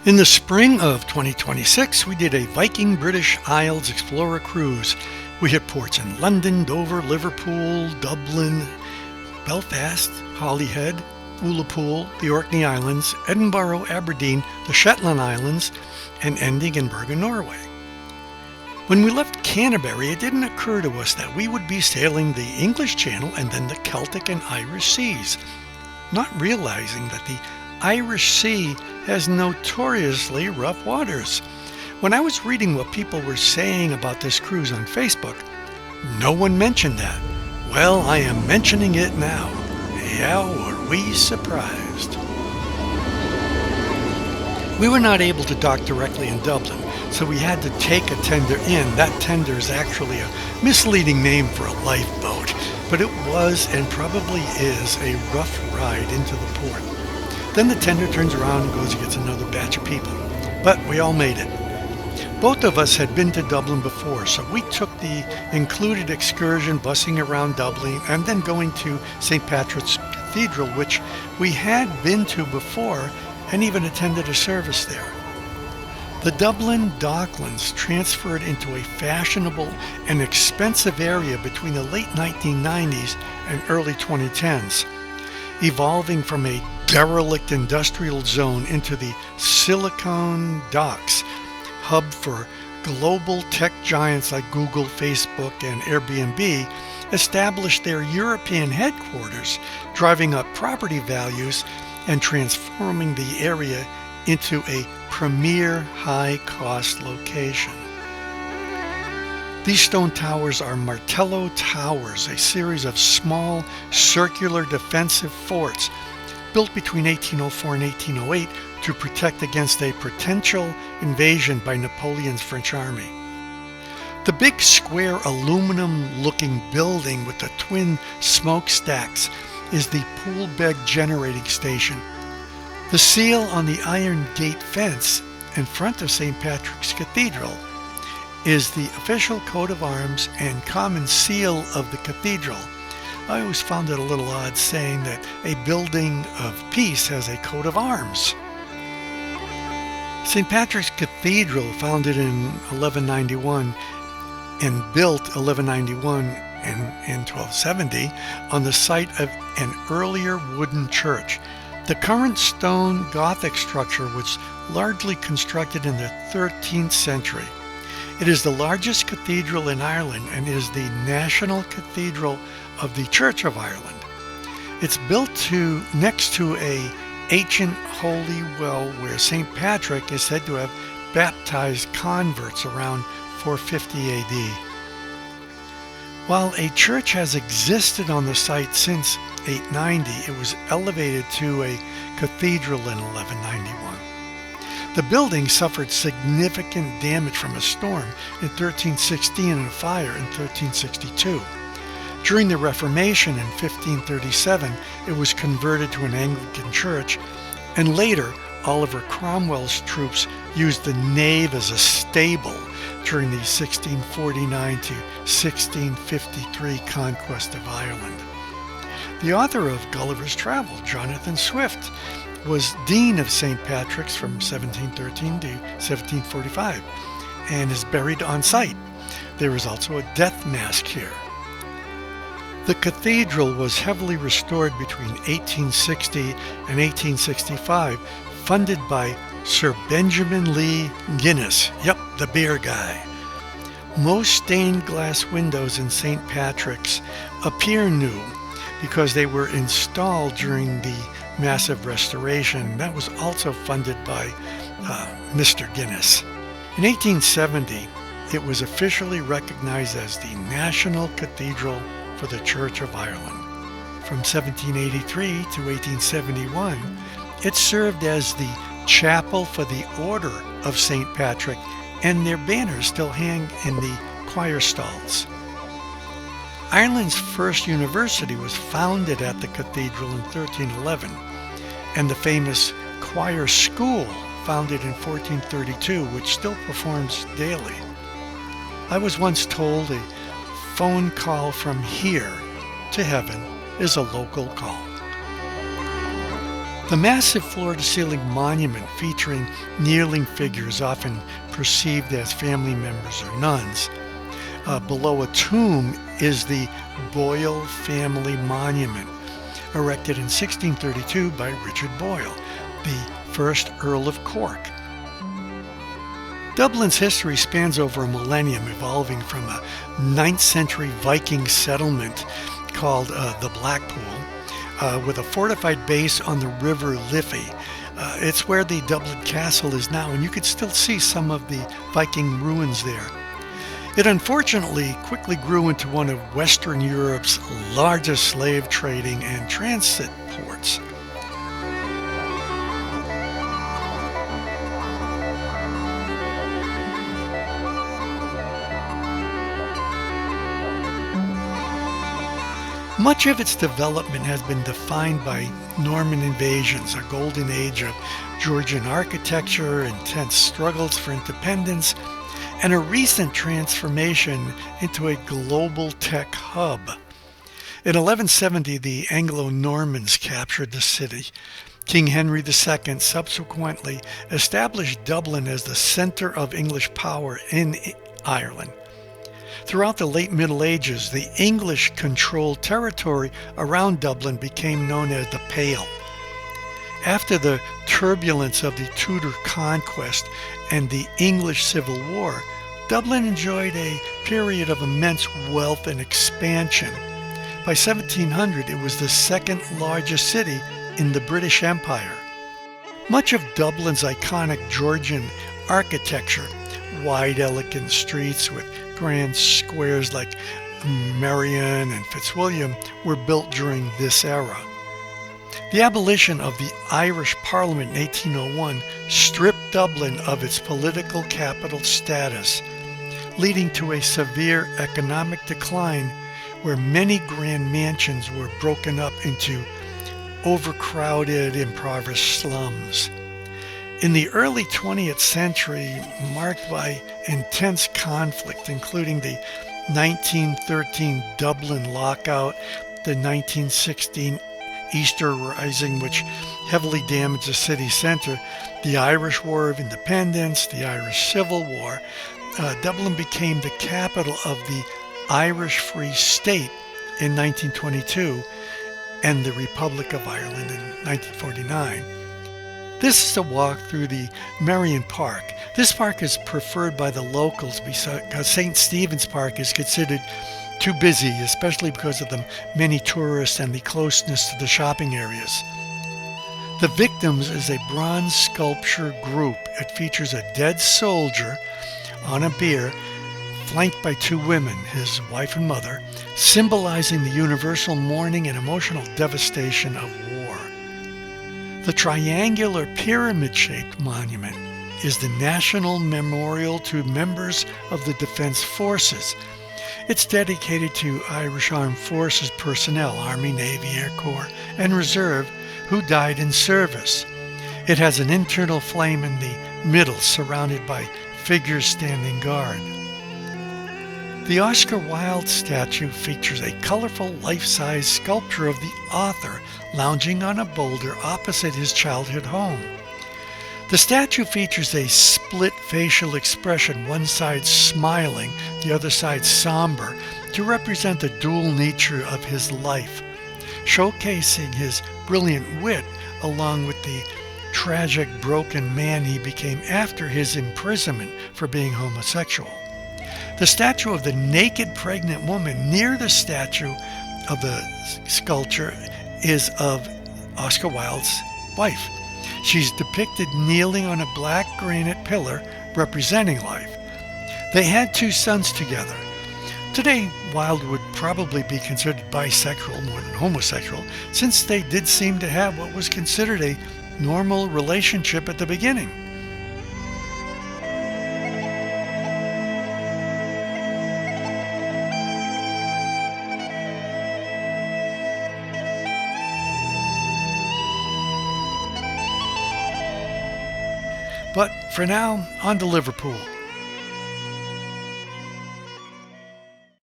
In the spring of 2026, we did a Viking British Isles Explorer cruise. We hit ports in London, Dover, Liverpool, Dublin, Belfast, Holyhead, Ullapool, the Orkney Islands, Edinburgh, Aberdeen, the Shetland Islands, and ending in Bergen, Norway. When we left Canterbury, it didn't occur to us that we would be sailing the English Channel and then the Celtic and Irish seas, not realizing that the Irish Sea has notoriously rough waters. When I was reading what people were saying about this cruise on Facebook, no one mentioned that. Well, I am mentioning it now. How were we surprised? We were not able to dock directly in Dublin, so we had to take a tender in. That tender is actually a misleading name for a lifeboat, but it was and probably is a rough ride into the port. Then the tender turns around and goes and gets another batch of people. But we all made it. Both of us had been to Dublin before, so we took the included excursion bussing around Dublin and then going to St. Patrick's Cathedral, which we had been to before and even attended a service there. The Dublin Docklands transferred into a fashionable and expensive area between the late 1990s and early 2010s, evolving from a derelict industrial zone into the Silicon Docks, hub for global tech giants like Google, Facebook, and Airbnb, established their European headquarters, driving up property values and transforming the area into a premier high-cost location. These stone towers are Martello Towers, a series of small circular defensive forts built between 1804 and 1808 to protect against a potential invasion by Napoleon's French army. The big square aluminum-looking building with the twin smokestacks is the Poolbeg generating station. The seal on the iron gate fence in front of St. Patrick's Cathedral is the official coat of arms and common seal of the cathedral. I always found it a little odd saying that a building of peace has a coat of arms. St. Patrick's Cathedral, founded in 1191 and built 1191 and 1270 on the site of an earlier wooden church. The current stone Gothic structure was largely constructed in the 13th century. It is the largest cathedral in Ireland and is the national cathedral of the Church of Ireland. It's built next to an ancient holy well where St. Patrick is said to have baptized converts around 450 AD. While a church has existed on the site since 890, it was elevated to a cathedral in 1191. The building suffered significant damage from a storm in 1316 and a fire in 1362. During the Reformation in 1537, it was converted to an Anglican church, and later Oliver Cromwell's troops used the nave as a stable during the 1649 to 1653 conquest of Ireland. The author of Gulliver's Travel, Jonathan Swift, was Dean of St. Patrick's from 1713 to 1745 and is buried on site. There is also a death mask here. The cathedral was heavily restored between 1860 and 1865, funded by Sir Benjamin Lee Guinness, the beer guy. Most stained glass windows in St. Patrick's appear new because they were installed during the massive restoration. That was also funded by Mr. Guinness. In 1870, it was officially recognized as the National Cathedral for the Church of Ireland. From 1783 to 1871, it served as the chapel for the Order of St. Patrick, and their banners still hang in the choir stalls. Ireland's first university was founded at the cathedral in 1311, and the famous choir school founded in 1432, which still performs daily. I was once told a phone call from here to heaven is a local call. The massive floor-to-ceiling monument featuring kneeling figures often perceived as family members or nuns. Below a tomb is the Boyle Family Monument, erected in 1632 by Richard Boyle, the first Earl of Cork. Dublin's history spans over a millennium, evolving from a 9th century Viking settlement called the Blackpool, with a fortified base on the River Liffey. It's where the Dublin Castle is now, and you can still see some of the Viking ruins there. It unfortunately quickly grew into one of Western Europe's largest slave trading and transit ports. Much of its development has been defined by Norman invasions, a golden age of Georgian architecture, intense struggles for independence, and a recent transformation into a global tech hub. In 1170, the Anglo-Normans captured the city. King Henry II subsequently established Dublin as the center of English power in Ireland. Throughout the late Middle Ages, the English-controlled territory around Dublin became known as the Pale. After the turbulence of the Tudor conquest and the English Civil War, Dublin enjoyed a period of immense wealth and expansion. By 1700, it was the second largest city in the British Empire. Much of Dublin's iconic Georgian architecture, wide, elegant streets with grand squares like Marion and Fitzwilliam, were built during this era. The abolition of the Irish Parliament in 1801 stripped Dublin of its political capital status, leading to a severe economic decline where many grand mansions were broken up into overcrowded, impoverished slums. In the early 20th century, marked by intense conflict, including the 1913 Dublin lockout, the 1916 Easter Rising, which heavily damaged the city center, the Irish War of Independence, the Irish Civil War, Dublin became the capital of the Irish Free State in 1922 and the Republic of Ireland in 1949. This is a walk through the Marion Park. This park is preferred by the locals because St. Stephen's Park is considered too busy, especially because of the many tourists and the closeness to the shopping areas. The Victims is a bronze sculpture group. It features a dead soldier on a bier, flanked by two women, his wife and mother, symbolizing the universal mourning and emotional devastation of war. The triangular pyramid-shaped monument is the National Memorial to members of the Defence Forces. It's dedicated to Irish Armed Forces personnel, Army, Navy, Air Corps, and Reserve, who died in service. It has an internal flame in the middle, surrounded by figures standing guard. The Oscar Wilde statue features a colorful life-size sculpture of the author lounging on a boulder opposite his childhood home. The statue features a split facial expression, one side smiling, the other side somber, to represent the dual nature of his life, showcasing his brilliant wit along with the tragic, broken man he became after his imprisonment for being homosexual. The statue of the naked pregnant woman near the statue of the sculpture is of Oscar Wilde's wife. She's depicted kneeling on a black granite pillar representing life. They had two sons together. Today, Wilde would probably be considered bisexual more than homosexual, since they did seem to have what was considered a normal relationship at the beginning. But for now, on to Liverpool.